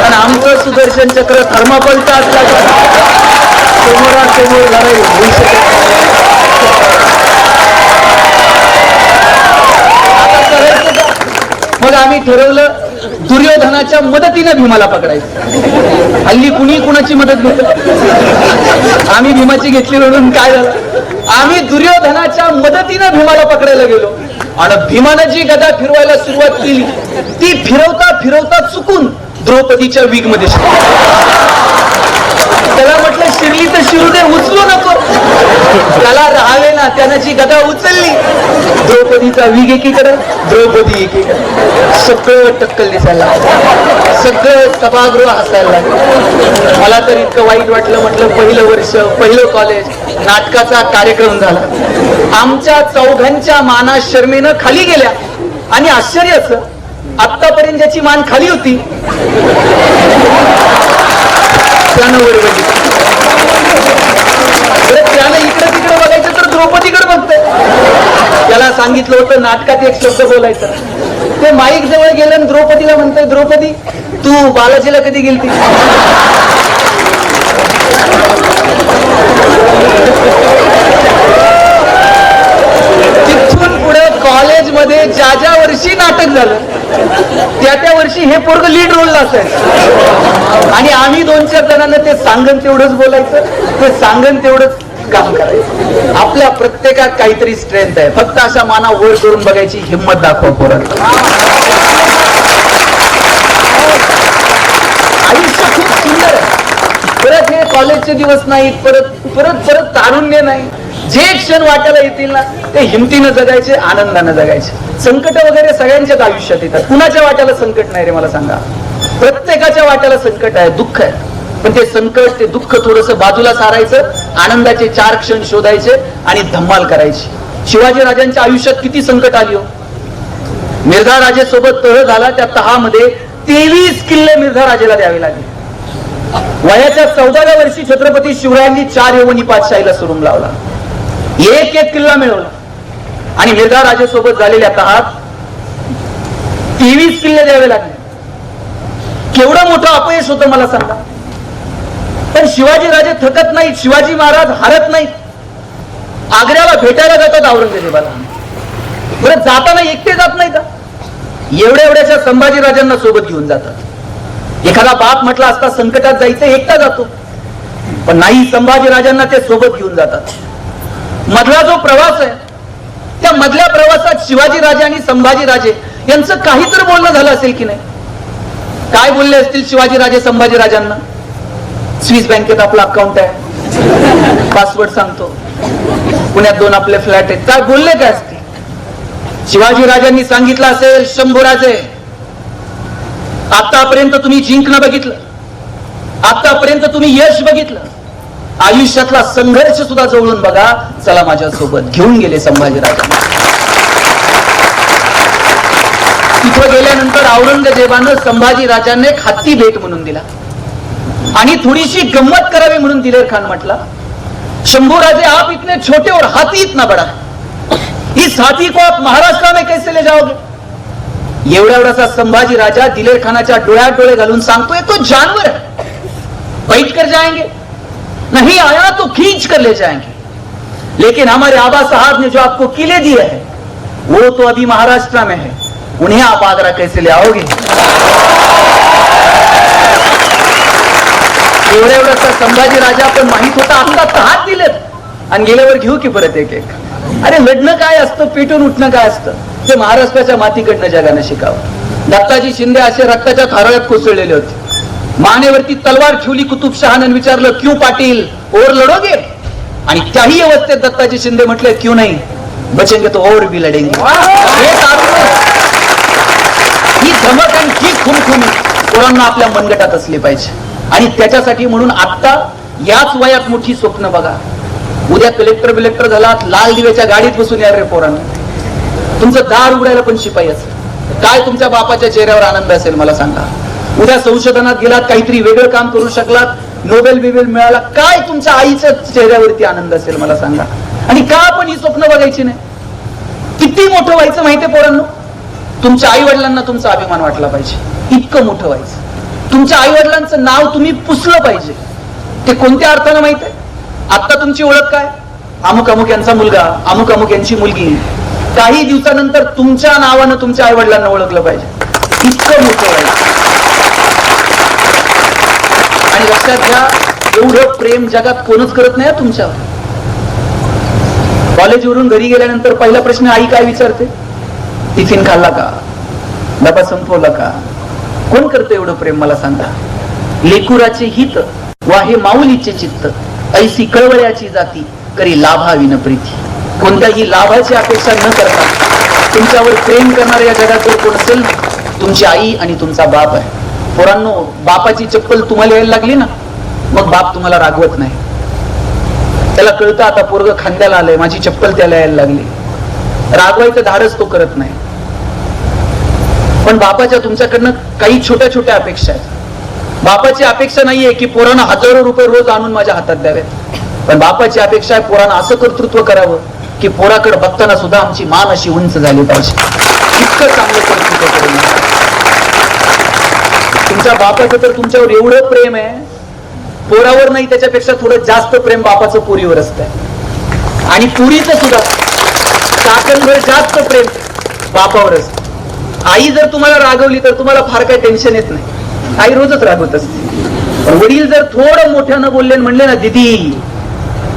आणि आमचं सुदर्शन चक्र थर्माकोलचं असल्या समोरासमोर लढाई होऊ शकत. मग आम्ही ठरवलं दुर्योधनाच्या मदतीने भीमाला पकडायचं. हल्ली कुणी कुणाची मदत घेत. आम्ही भीमाची घेतली म्हणून काय झालं, आम्ही दुर्योधनाच्या मदतीने भीमाला पकडायला गेलो आणि भीमानं जी गदा फिरवायला सुरुवात केली ती फिरवता फिरवता चुकून द्रौपदीच्या विग मध्ये. त्याला म्हटलं शिरली तर शिरू दे, उचलू नको. त्याला राहावे ना, त्यानं जी गदा उचलली, द्रौपदीचा विग एकीकडे, द्रौपदी एकीकडे. सगळं टक्कल दिसायला, सगळं सभागृह हसायला लागलं. मला तर इतकं वाईट वाटलं. म्हटलं पहिलं वर्ष, पहिलं कॉलेज, नाटकाचा कार्यक्रम झाला. आमच्या चौघांच्या माना शर्मेनं खाली गेल्या आणि आश्चर्य असं आतापर्यंत ज्याची मान खाली होती त्यानं वर बघितलं. त्यानं इकडे तिकडे बघायचं तर द्रौपदीकडे बघतंय. त्याला सांगितलं होतं नाटकात एक शब्द बोलायचं. ते माईक जवळ गेलं आणि द्रौपदीला म्हणतोय द्रौपदी तू बालाजीला कधी गेलती? तिथून पुढे कॉलेजमध्ये ज्या ज्या वर्षी नाटक झालं त्या वर्षी हे पोरग लीड रोलला असायचं आणि आम्ही 2-4 जणांना ते सांगन तेवढंच बोलायचं, ते सांगन तेवढंच काम करायचं. आपल्या प्रत्येकात काहीतरी स्ट्रेंथ आहे, फक्त अशा माना वर करून बघायची हिंमत दाखवा पोरांना. कॉलेजचे दिवस नाहीत, परत परत परत तारुण्य नाही. जे क्षण वाट्याला येतील ना ते हिमतीनं जगायचे, आनंदानं जगायचे. संकट वगैरे सगळ्यांच्याच आयुष्यात येतात. कुणाच्या वाट्याला संकट नाही रे मला सांगा? प्रत्येकाच्या वाट्याला संकट आहे, दुःख आहे. पण ते संकट, ते दुःख थोडस बाजूला सारायचं, आनंदाचे 4 क्षण शोधायचे आणि धम्माल करायची. शिवाजी राजांच्या आयुष्यात किती संकट आली हो. मिर्झा राजेसोबत तह झाला, त्या तहामध्ये 23 किल्ले मिर्झा राजेला द्यावे लागले. वयाच्या 14व्या वर्षी छत्रपती शिवरायांनी 4 यवनी पातशाहीला सुरुंग लावला, एक एक किल्ला मिळवला आणि मिर्झा राजेसोबत झालेल्या तहात 23 किल्ले द्यावे लागले. केवढं मोठं अपयश होतं मला सांगा. पण शिवाजी राजे थकत नाहीत, शिवाजी महाराज हारत नाहीत. आग्र्याला भेटायला जातात औरंगजेबाला. बरं जाताना एकटे जात नाही का? एवढ्याशा संभाजी राजांना सोबत घेऊन जातात. एखादा बाप म्हटला असता संकटात जायचं एकटा जातो, पण नाही, संभाजी राजांना ते सोबत घेऊन जातात. मधला जो प्रवास आहे त्या मधल्या प्रवासात शिवाजी राजे आणि संभाजी राजे यांचं काहीतरी बोलणं झालं असेल की नाही? काय बोलले असतील शिवाजी राजे संभाजी राजांना? स्विस बँकेत आपलं अकाउंट आहे, पासवर्ड सांगतो, पुण्यात 2 आपले फ्लॅट आहेत. काय बोलले काय असतील? शिवाजी राजांनी सांगितलं असेल, शंभूराजे आतापर्यंत तुम्ही जिंकणं बघितलं, आतापर्यंत तुम्ही यश बघितलं, आयुष्यातला संघर्ष सुद्धा जवळून बघा, चला माझ्यासोबत. घेऊन गेले संभाजीराजांना. तिथं गेल्यानंतर औरंगजेबानं संभाजी राजांना एक हत्ती भेट म्हणून दिला आणि थोडीशी गंमत करावी म्हणून दिलेर खान म्हटला, शंभूराजे आप इतने छोटे और हाथी इतना बड़ा, इस हाथी को आप महाराष्ट्र में कैसे ले जाओगे? एवढासा संभाजी राजा दिलेर खानाच्या डोळ्यात डोळे घालून सांगतोय, तो जानवर है, बैठ कर जाएंगे, नहीं आया तो खींच कर ले जाएंगे, लेकिन हमारे आबा साहब ने जो आपको किले दिए हैं वो तो अभी महाराष्ट्र में है, उन्हें आप आगरा कैसे ले आओगे? एवढ्याचा संभाजी राजा पण माहित होता, आता हात दिलेत आणि गेल्यावर घेऊ की परत एक एक. अरे लढणं काय असतं, पेटून उठणं काय असतं, ते महाराष्ट्राच्या मातीकडनं जगानं शिकावं. दत्ताजी शिंदे असे रक्ताच्या थारोळ्यात कोसळलेले होते. मानेवरती तलवार ठेवली कुतुबशहानं, विचारलं क्यू पाटील और लढोगे? आणि त्याही अवस्थेत दत्ताजी शिंदे म्हटले क्यू नाही, बचेंगे तो और भी लढेंगे. ही धमक आणि ही खुमखुमी पोरांना आपल्या मनगटात असली पाहिजे. आणि त्याच्यासाठी म्हणून आता याच वयात मोठी स्वप्न बघा. उद्या कलेक्टर झालात, लाल दिव्याच्या गाडीत बसून या रे पोरांना. तुमचं दार उघडायला पण शिपाई असेल. काय तुमच्या बापाच्या चेहऱ्यावर आनंद असेल मला सांगा. उद्या संशोधनात गेलात, काहीतरी वेगळं काम करू शकलात, नोबेल बिबेल मिळाला, काय तुमच्या आईच्या चेहऱ्यावरती आनंद असेल मला सांगा. आणि का आपण ही स्वप्न बघायची नाही? किती मोठं व्हायचं माहितीये पोरांनो? तुमच्या आई वडिलांना तुमचा अभिमान वाटला पाहिजे, इतकं मोठं व्हायचं. तुमच्या आई वडिलांचं नाव तुम्ही पुसलं पाहिजे. ते कोणत्या अर्थानं माहित आहे? आता तुमची ओळख काय? अमुक अमुक यांचा मुलगा, अमुक अमुक यांची मुलगी. काही दिवसानंतर तुमच्या नावानं तुमच्या आई वडिलांना ओळखलं पाहिजे, इतकं मोठं व्हायचं. आणि लक्षात घ्या, एवढं प्रेम जगात कोणच करत नाही तुमच्यावर. कॉलेजवरून घरी गेल्यानंतर पहिला प्रश्न आई काय विचारते? टिफिन खाल्ला का? डबा संपवला का? कोण करतं एवढं प्रेम मला सांगा? लेकुराचे हित वाहे माऊलीचे चित्त, ऐसी कळवळ्याची जाती करी लाभाविन प्रीती. कोणत्याही लाभाची अपेक्षा न करता तुमच्यावर प्रेम करणाऱ्या या जगात जर कोण असेल, तुमची आई आणि तुमचा बाप आहे. पोरांनो, बापाची चप्पल तुम्हाला यायला लागली ना, मग बाप तुम्हाला रागवत नाही. त्याला कळतं आता पोरग खांद्याला आलंय, माझी चप्पल त्याला यायला लागली. रागवायचं धाडस तो करत नाही. पण बापाच्या तुमच्याकडनं काही छोट्या छोट्या अपेक्षा आहेत. बापाची अपेक्षा नाहीये की पोरांना हजारो रुपये रोज आणून माझ्या हातात द्यावेत, पण बापाची अपेक्षा आहे पोरांना असं कर्तृत्व करावं की पोराकडे बघताना सुद्धा आमची मान अशी उंच झाली पाहिजे. इतकं चांगलं कर्तृत्व करून तुमच्या बापाचं तर तुमच्यावर एवढं प्रेम आहे, पोरावर नाही त्याच्यापेक्षा थोडं जास्त प्रेम बापाचं पोरीवर असतं. आणि पोरीचं सुद्धा चाकणभर जास्त प्रेम बापावर असतं. आई जर तुम्हाला रागवली तर तुम्हाला फार काही टेन्शन येत नाही, आई रोजच रागवत असते. पण वडील जर थोडं मोठ्यानं बोलले म्हणले ना दीदी,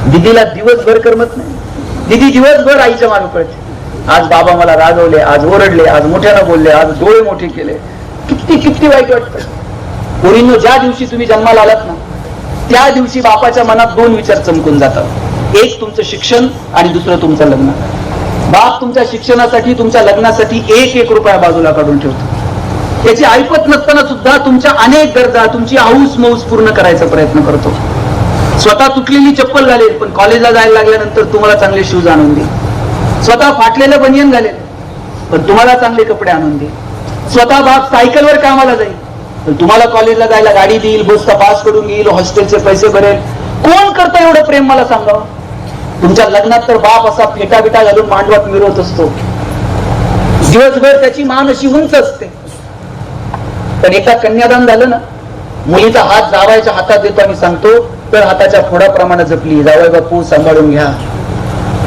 दीदीला दिवसभर करमत नाही. दीदी दिवसभर आईच्या मागे पडते. आज बाबा मला रागवले, आज ओरडले, आज मोठ्यानं बोलले, आज डोळे मोठे केले. किती किती वाईट वाटतं. पोरींनो, ज्या दिवशी तुम्ही जन्माला आलात ना त्या दिवशी बापाच्या मनात दोन विचार चमकून जातात. एक तुमचं शिक्षण आणि दुसरं तुमचं लग्न. बाप तुमच्या शिक्षणासाठी तुमच्या लग्नासाठी एक रुपया बाजूला काढून ठेवतो. त्याची ऐपत नसताना सुद्धा तुमच्या अनेक गरजा, तुमची हौस मौस पूर्ण करायचा प्रयत्न करतो. स्वतः तुटलेली चप्पल घालेल, पण कॉलेजला जायला लागल्यानंतर तुम्हाला चांगले शूज आणून दे. स्वतः फाटलेलं बनियन घालेल, पण तुम्हाला चांगले कपडे आणून दे. स्वतः बाप सायकलवर कामाला जाईल, पण तुम्हाला कॉलेजला जायला गाडी देईल, बसचा पास करून घेईल, हॉस्टेलचे पैसे भरेल. कोण करतं एवढं प्रेम मला सांगावं? तुमच्या लग्नात तर बाप असा फेटा बिटा घालून मांडवात मिरवत असतो. दिवसभर त्याची मान अशी उंच असते. पण एकदा कन्यादान झालं ना, मुलीचा हात जावयाच्या हातात देतो आणि सांगतो, तर हाताच्या फोडाप्रमाणे जपली, जावई बापू सांभाळून घ्या.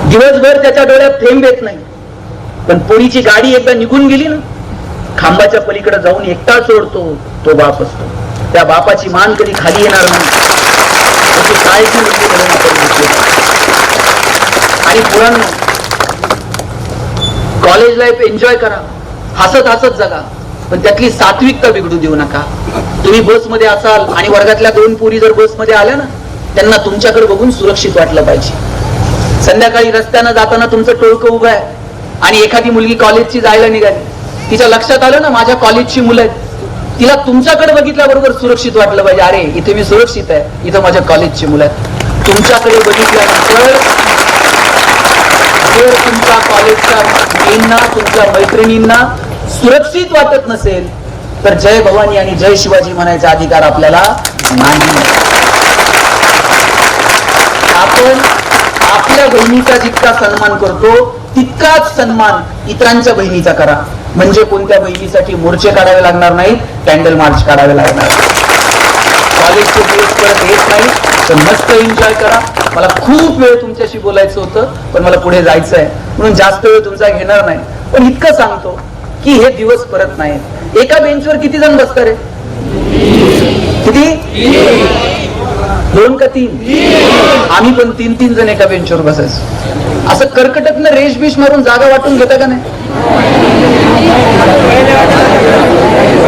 दिवसभर त्याच्या डोळ्यात थेंब येत नाही, पण पोरीची गाडी एकदा निघून गेली ना, खांबाच्या पलीकडे जाऊन एकटा सोडतो तो बाप असतो. त्या बापाची मान कधी खाली येणार नाही. त्याची काळजी म्हणून आणि मुलांना कॉलेज लाईफ एन्जॉय करा, हसत हसत जगा, पण त्यातली सात्विकता बिघडू देऊ नका. तुम्ही बसमध्ये असाल आणि वर्गातल्या दोन पोरी जर बसमध्ये आल्या ना, त्यांना तुमच्याकडे बघून सुरक्षित वाटलं पाहिजे. संध्याकाळी रस्त्यानं जाताना तुमचं टोळकं उभं आहे आणि एखादी मुलगी कॉलेजची जायला निघाली, तिच्या लक्षात आलं ना माझ्या कॉलेजची मुलं आहेत, तिला तुमच्याकडे बघितल्याबरोबर सुरक्षित वाटलं पाहिजे. अरे इथे मी सुरक्षित आहे, इथं माझ्या कॉलेजची मुलं आहेत. तुमच्याकडे बघितल्यानंतर जर तुमच्या कॉलेजच्या मुलींना, तुमच्या मैत्रिणींना सुरक्षित वाटत नसेल, तर जय भवानी आणि जय शिवाजी म्हणायचा अधिकार आपल्याला नाही. आपण आपल्या बहिणीचा जितका सन्मान करतो, तितकाच सन्मान इतरांच्या बहिणीचा करा. म्हणजे कोणत्या बहिणीसाठी मोर्चे काढावे लागणार नाहीत, कॅन्डल मार्च काढावे लागणार. कॉलेजचे दिवस परत येत नाही, तर मस्त एन्जॉय करा. मला खूप वेळ तुमच्याशी बोलायचं होतं, पण मला पुढे जायचं आहे, म्हणून जास्त वेळ तुमचा घेणार नाही. पण इतकं सांगतो की हे दिवस परत नाहीत. एका बेंचवर किती जण बसतात रे? किती? 2 का 3? आम्ही पण 3 जण एका बेंचवर बसायचो. असं कर्कटकनं रेश बिश मारून जागा वाटून घेता का नाही?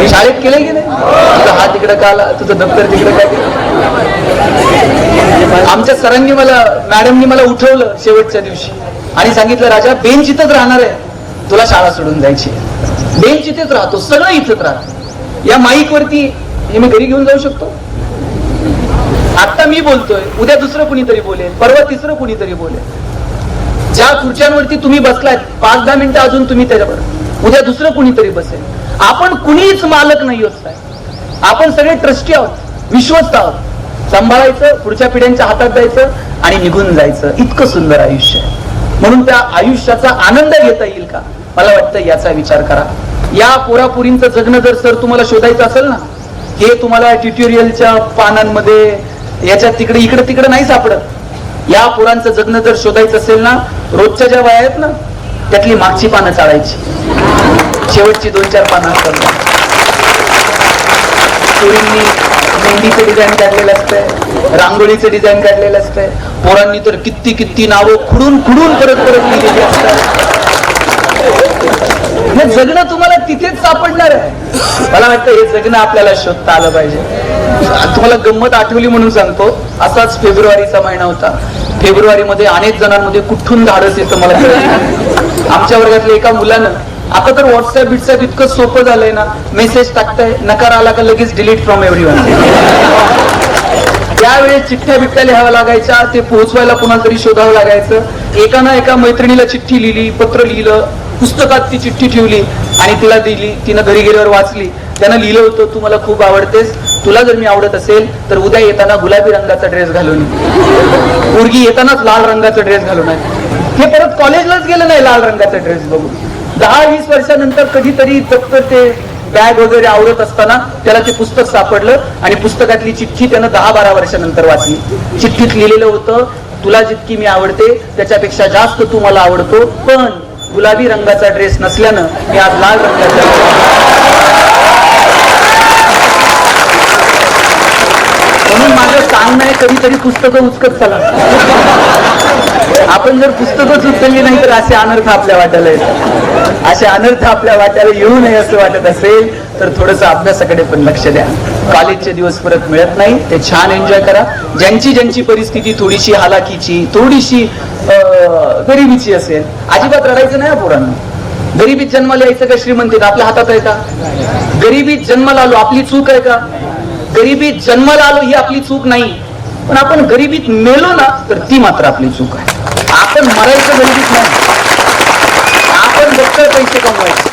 शाळेत केलंय की नाही? तुझा हात तिकडे का आला, तुझं दप्तर तिकडे काय केलं? आमच्या सरांनी मला, मॅडमनी मला उठवलं शेवटच्या दिवशी आणि सांगितलं, राजा बेंच इथंच राहणार आहे, तुला शाळा सोडून जायची. बेंच इथेच राहतो, सगळं इथंच राहतो. या माईक वरती हे मी घरी घेऊन जाऊ शकतो. आता मी बोलतोय, उद्या दुसरं कुणीतरी बोलेल, परवा तिसरं कुणीतरी बोलेल. ज्या खुर्च्यांवरती तुम्ही बसलात 5-10 मिनिटं अजून तुम्ही त्याच्यावर, उद्या दुसरं कुणीतरी बसेल. आपण कुणीच मालक नाही होत. आपण सगळे ट्रस्टी आहोत, विश्वस्त आहोत. सांभाळायचं, पुढच्या पिढ्यांच्या हातात द्यायचं आणि निघून जायचं. इतकं सुंदर आयुष्य आहे. म्हणून त्या आयुष्याचा आनंद घेता येईल का, मला वाटतं याचा विचार करा. या पोरापुरींचं जगणं जर सर तुम्हाला शोधायचं असेल ना, हे तुम्हाला ट्युटोरियलच्या पानांमध्ये याच्या तिकडे इकडे तिकडे नाही सापडत. या पोरांचं जगणं जर शोधायचं असेल ना, रोजच्या ज्या वया आहेत ना, त्यातली मागची पानं चाळायची, शेवटची 2-4 पानं असतात. पोरींनी मेहंदीचं डिझाईन काढलेलं असतंय, रांगोळीचं डिझाईन काढलेलं असतंय. पोरांनी तर किती नावं खुडून परत लिहिलेली असतात. जगणं तुम्हाला तिथेच सापडणार आहे. मला वाटतं हे जगणं आपल्याला शोधता आलं पाहिजे. तुम्हाला गंमत आठवली म्हणून सांगतो. असाच फेब्रुवारीचा महिना होता. फेब्रुवारीमध्ये अनेक जणांमध्ये कुठून धाडस येतं मला कळत. आमच्या वर्गातल्या एका मुलानं, आता तर व्हॉट्सअप बिट्सअप इतकं सोपं झालंय ना, मेसेज टाकताय, नकार आला का लगेच डिलीट फ्रॉम एव्हरीवन. त्यावेळेस चिठ्ठ्या बिठ्ठ्या लिहाव्या लागायच्या, ते पोहोचवायला कुणाला तरी शोधावं लागायचं. एका मैत्रिणीला चिठ्ठी लिहिली, पत्र लिहिलं, पुस्तकात ती चिठ्ठी ठेवली आणि तिला दिली. तिनं घरी गेल्यावर वाचली. त्यानं लिहिलं होतं, तू मला खूप आवडतेस, तुला जर मी आवडत असेल तर उद्या येताना गुलाबी रंगाचा ड्रेस घालून, पोरगी येतानाच लाल रंगाचा ड्रेस घालून आहे. हे परत कॉलेजलाच गेलं नाही लाल रंगाचा ड्रेस बघून. 10-20 वर्षानंतर कधीतरी फक्त ते बॅग वगैरे आवडत असताना त्याला ते पुस्तक सापडलं आणि पुस्तकातली चिठ्ठी त्यानं 10-12 वर्षानंतर वाचली. चिठ्ठीत लिहिलेलं होतं, तुला जितकी मी आवडते त्याच्यापेक्षा जास्त तू मला आवडतो, पण गुलाबी रंगाचा ड्रेस नसल्यानं मी आज लाल रंगाचा. म्हणून माझं सांगणं आहे, कधीतरी पुस्तकं उचकत चला. आपण जर पुस्तकच उचलली नाही तर असे अनर्थ आपल्या वाट्याला येतात. असे अनर्थ आपल्या वाट्याला येऊ नये असं वाटत असेल तर थोडंसं अभ्यासाकडे पण लक्ष द्या. कॉलेजचे दिवस परत मिळत नाही, ते छान एन्जॉय करा. ज्यांची परिस्थिती थोडीशी हालाकीची, थोडीशी गरिबीची असेल, अजिबात रडायचं नाही पोरांना. गरिबीत जन्माला यायचं का श्रीमंतीत आपल्या हातात आहे का? गरिबीत जन्माला आलो आपली चूक आहे का? गरिबीत जन्माला आलो ही आपली चूक नाही, पण आपण गरिबीत मेलो ना तर ती मात्र आपली चूक आहे. आपण मरायचं गरिबीत नाही, आपण बक्कळ पैसे कमवायचे,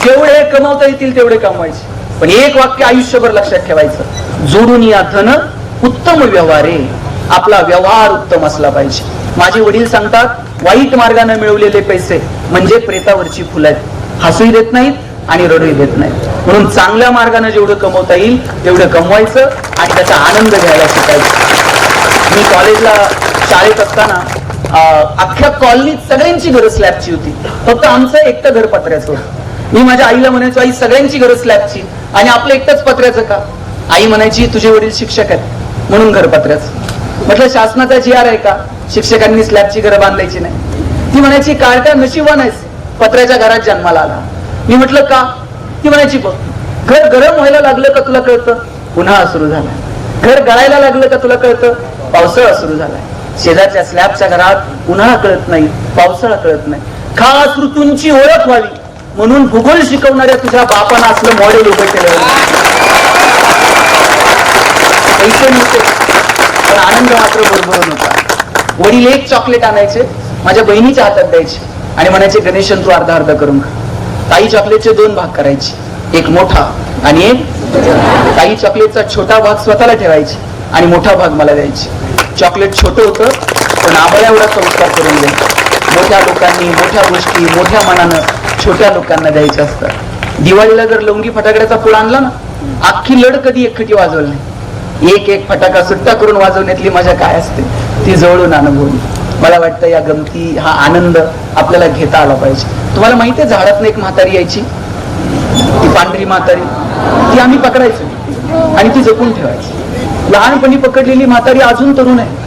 जेवढे कमावता येतील तेवढे कमवायचे. पण एक वाक्य आयुष्यभर लक्षात ठेवायचं, जोडून या धन उत्तम व्यवहारे. आपला व्यवहार उत्तम असला पाहिजे. माझे वडील सांगतात, वाईट मार्गाने मिळवलेले पैसे म्हणजे प्रेतावरची फुलं आहेत, हसूही देत नाहीत आणि रडूही देत नाहीत. म्हणून चांगल्या मार्गाने जेवढं कमवता येईल तेवढं कमवायचं आणि त्याचा आनंद घ्यायला शिकायचं. मी कॉलेजला शाळेत असताना अख्ख्या कॉलनीत सगळ्यांची घरं स्लॅबची होती, फक्त आमचं एकटं घर पत्र्याचं होतं. मी माझ्या आईला म्हणायचो, आई सगळ्यांची घरं स्लॅबची आणि आपलं एकटंच पत्र्याचं का? आई म्हणायची, तुझे वडील शिक्षक आहेत म्हणून घर पत्र्याचं. म्हटलं शासनाचा GR आहे का शिक्षकांनी स्लॅबची घरं बांधायची नाही? ती म्हणायची, कार्ट्या नशिबान आहेस पत्र्याच्या घरात जन्माला आला. मी म्हटलं का? ती म्हणायची, बघ घर गरम व्हायला लागलं का तुला कळतं? उन्हाळा सुरू झाला. घर गळायला लागलं का तुला कळतं? पावसाळा सुरू झालाय. शेजारच्या स्लॅबच्या घरात उन्हाळा कळत नाही, पावसाळा कळत नाही. खास ऋतूंची ओळख व्हावी म्हणून भूगोल शिकवणाऱ्या तुझ्या बापानं असलं मॉडेल उभं केलं. पैसे नव्हते पण आनंद मात्र भरभरून होता. वडील एक चॉकलेट आणायचे, माझ्या बहिणीच्या हातात द्यायचे आणि म्हणायचे, गणेशन तू अर्धा अर्धा करून खा. ताई चॉकलेटचे 2 भाग करायचे, एक मोठा आणि एक. ताई चॉकलेटचा छोटा भाग स्वतःला ठेवायचे आणि मोठा भाग मला द्यायचे. चॉकलेट छोटं होतं पण आबळ्या एवढा संस्कार करून द्यायचे. मोठ्या लोकांनी मोठ्या गोष्टी मोठ्या मनानं छोट्या लोकांना द्यायच्या असतात. दिवाळीला जर लवंगी फटाकड्याचा फुल आणला ना, अख्खी लढ कधी एकखटी वाजवली नाही. एक एक फटाका सुट्टा करून वाजवण्यातली मजा काय असते ती जवळून अनुभवली. मला वाटतं या गमती, हा आनंद आपल्याला घेता आला पाहिजे. तुम्हाला माहिती आहे, झाडातनं एक म्हातारी यायची, ती पांढरी म्हातारी, ती आम्ही पकडायचो आणि ती जपून ठेवायची. लहानपणी पकडलेली म्हातारी अजून तरुण आहे,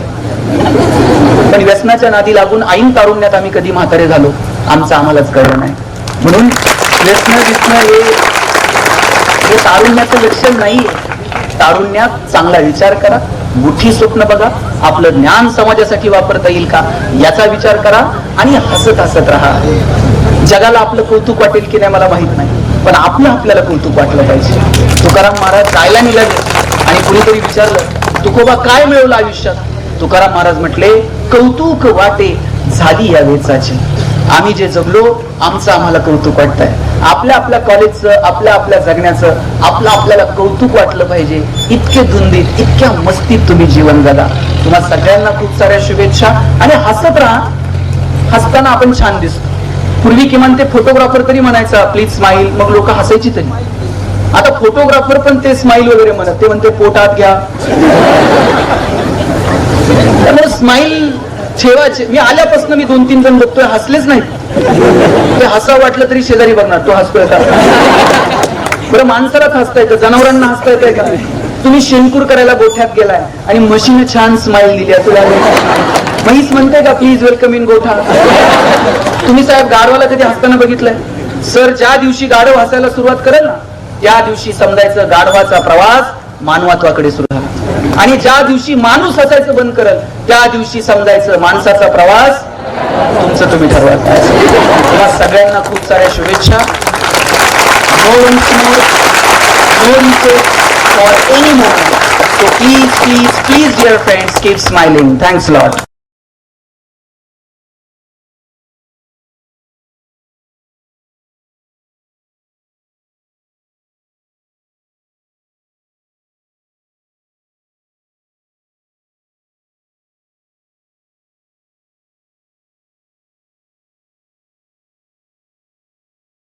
पण व्यसनाच्या नादी लागून ऐन तारुण्यात आम्ही कधी म्हातारे झालो आमचं आम्हालाच कळलं नाही. म्हणून व्यसन हे तारुण्याचं लक्षण नाही. तारुण्यात चांगला विचार करा, मोठी स्वप्न बघा, आपलं ज्ञान समाजासाठी वापरता येईल का याचा विचार करा आणि हसत हसत राहा. जगाला आपलं कौतुक वाटेल की नाही मला माहित नाही, पण आपलं आपल्याला कौतुक वाटलं पाहिजे. तुकाराम महाराज जायला निघाले आणि कुणीतरी विचारलं, तुकोबा काय मिळवलं आयुष्यात? तुकाराम महाराज म्हटले, कौतुक वाटे झाली या वेचाची. आम्ही जे जगलो आमचं आम्हाला कौतुक वाटतंय. आपल्या आपल्या कॉलेजचं, आपल्या आपल्या जगण्याचं आपल्याला कौतुक वाटलं पाहिजे. इतके धुंदीत, इतक्या मस्तीत तुम्ही जीवन जगा. तुम्हा सगळ्यांना खूप साऱ्या शुभेच्छा आणि हसत राहा. हसताना आपण छान दिसतो. पूर्वी किमान ते फोटोग्राफर तरी म्हणायचा प्लीज स्माईल, मग लोक हसायची तरी. आता फोटोग्राफर पण ते स्माईल वगैरे म्हणत, ते म्हणते पोटात घ्या. त्यामुळे स्माईल ठेवायचे. मी आल्यापासून मी 2-3 जण बघतोय हसलेच नाही. ते हसावं वाटलं तरी शेजारी बघणार तो हसतोय का. बरं माणसालाच हसता येतं, जनावरांना हसता येतंय का? तुम्ही शेणकूर करायला गोठ्यात गेलाय आणि म्हशीने छान स्माईल दिली, तुला म्हैस म्हणते का प्लीज वेलकम इन गोठा? तुम्ही साहेब गाढवाला कधी हसताना बघितलंय? सर ज्या दिवशी गाढव हसायला सुरुवात करेल ना त्या दिवशी समजायचं गाढवाचा प्रवास मानवत्वाकडे सुरू झाला, आणि ज्या दिवशी माणूस हसायचं बंद करेल त्या दिवशी समजायचं माणसाचा प्रवास तुमचं तुम्ही ठरवा. तुम्हा सगळ्यांना खूप साऱ्या शुभेच्छा. No request for any moment. So please, dear friends, keep smiling. Thanks a lot.